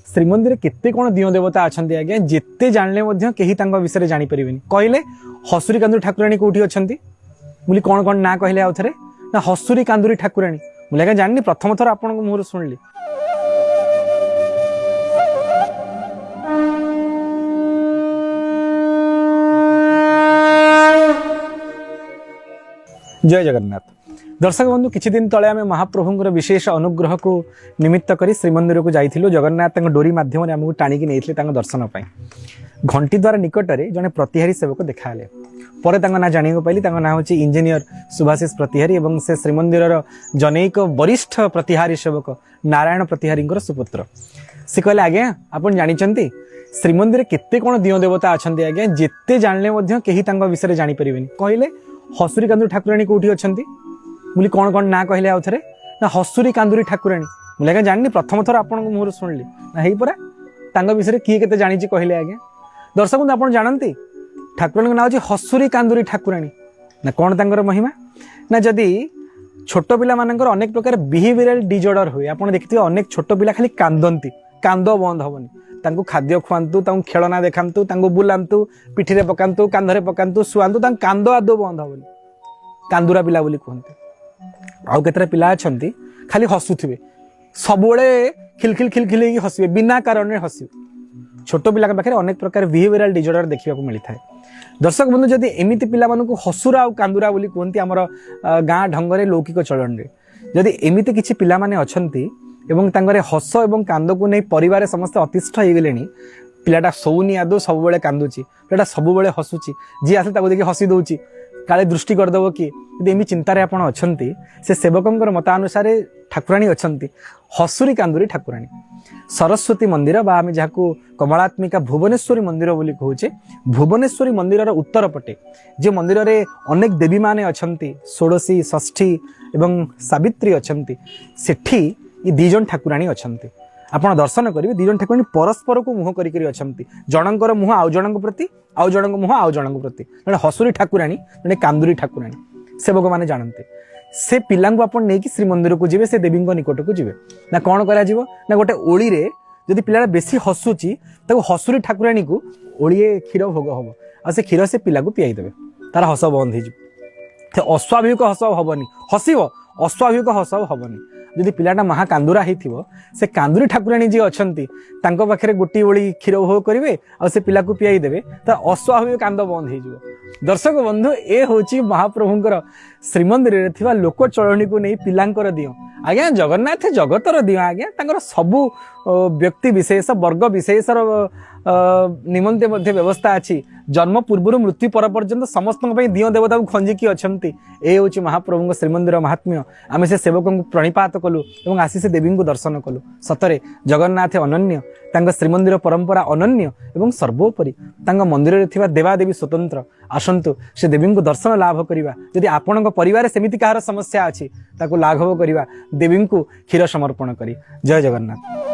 श्रीमंदिर केते कौन दियो देवता अच्छा आज्ञा जिते जानले कहीं विषय जापर कहले हसुरी कांदुरी ठाकुराणी कौटी अच्छा मुझे कौन कौन ना कहले आउ थे ना हसुरी कांदुरी ठाकुराणी मुझे आज्ञा जानी प्रथम थर आपण मुहर शुणिली। जय जगन्नाथ। दर्शक बंधु किछि दिन तले आम महाप्रभुंर विशेष अनुग्रह को निमित्त करी श्रीमंदिर को जाइथिलु। जगन्नाथ डोरी माध्यम आमको टाणिकी नहीं दर्शन पाई। घंटी द्वारा निकट में जड़े प्रतिहारी सेवक देखाले पर ना जाना पाइली ना हूँ इंजीनियर सुभाषिष प्रतिहारी और से श्रीमंदिर जनैक वरिष्ठ प्रतिहारी सेवक नारायण प्रतिहारी सुपुत्र। से कहले आज्ञा आप जानते श्रीमंदिर केते कौन दियो देवता अच्छा आज्ञा जिते जानले कहीं विषय जापर कहले हसुरी कांदुरी ठाकुराणी कौटी अच्छा मुझे कौन कौन ना कहले आउ थे ना हसुरी कांदुरी ठाकुराणी मुझे आज्ञा जानी प्रथम थर आपण मुहर शुणिली ना ही परा विषय किए के जानी कहले आज्ञा। दर्शक बंधु आप जानते ठाकुराणी ना हूँ हसुरी कांदुरी ठाकुराणी ना कौन तांकर महिमा ना जदि छोट पिला मानकर अनेक प्रकार बिहेवियरल डिजॉर्डर हुए आप देखिए अनेक छोट पिला खाली कांदती कांद बंद हेनी खाद्य खुआंतु खेलना देखातु बुलांतु पिठी पकातु कांधरे पकातु शुआंतु कांद आदौ बंद हेनी कांदुरा पिला बोली कहते। आउ केतरा पिला अछंती खाली हसुथिबे सबुबले खिलखिल खिलखिल हसबे बिना कारण हसबे। छोट पिला पाखे अनेक प्रकार बिहेवियरल डिजॉर्डर देखा मिलता है। दर्शक बंधु जदि एमती पिला हसुरा आ कांदुरा बोली कहते आमर गाँ ढंगरे लौकिक चलन जदि एमती किछि पिला माने अछंती एवं तांगरे हस एवं कांद को नहीं परिवार समस्त अतिष्ठ हो गले पिलाटा शोनी आदौ सब बेले कांदुची पिलाटा सब बेले हसुची जी आसे ताको देखि हसी दउची काले दृष्टि करदेव किए यदि एमि चिंतार आपण अछंती से सेवकंकर मतानुसार ठाकुराणी अछंती हसुरी कांदुरी ठाकुराणी। सरस्वती मंदिर बा आम जहाँ कमलात्मिका भुवनेश्वरी मंदिर बोली कहूचे भुवनेश्वरी मंदिर उत्तर पटे जे मंदिर रे अनेक देवी माने अछंती षोडशी षष्ठी एवं सावित्री अछंती सेठी ये दीजन ठाकुराणी अछंती आपण दर्शन करेंगे दीजन ठाकुराणी परस्पर को मुह करी अछंती जनकर मुह आउ जनक प्रति आउ जनक मुह आउ जनक प्रति जड़े हसुरी ठाकुराणी जड़े कांदुरी ठाकुराणी सेवक मैंने जानते से पिला आप नहीं श्रीमंदिर को जी से देवी निकट को जी ना कौन करा ना गोटे ओली रे जदि पिला बेसी हसुची हसुरी ठाकुराणी को ओलिए क्षीर भोग हम आ से क्षीर से पिला को पियाई देवे तार हस बंद हो अस्वाभाविक हस हेनी हसब अस्वाभाविक हस हेनी। जदि पिलाटा महा कांदुरा होइथिबो से कांदुरी ठाकुराणी जी अछंती तांको पाखरे गोटी ओली क्षीर भोग करेंगे आ से पिला को पियाई देवे तार अस्वाभाविक कांद बंद हो। दर्शक बंधु ए होची महाप्रभुंकर श्रीमंदिर रे थिबा लोक चलणी को नहीं पिलांकर दियो आज्ञा जगन्नाथ जगतर दियो आज्ञा तांकर सबु व्यक्ति विशेष वर्ग विशेष निमंते मध्य व्यवस्था अच्छी जन्म पूर्व मृत्यु पर पर्यंत समस्त दियो देवता को खंजिकी अछंती ए होची महाप्रभु श्रीमंदिर महात्म्य। आम से सेवक को प्रणिपात कलु और आसी से देवी को दर्शन कलु सतरे जगन्नाथ अनन्य तांग श्रीमंदिर परंपरा अनन्य एवं सर्वोपरि तांग मंदिर रे थिबा देवादेवी स्वतंत्र आसंतु से देवी को दर्शन लाभ करिवा यदि आपण परिवार सेमिति कहार समस्या अच्छी ताको लाघव करिवा देवी को क्षीर समर्पण करी। जय जगन्नाथ।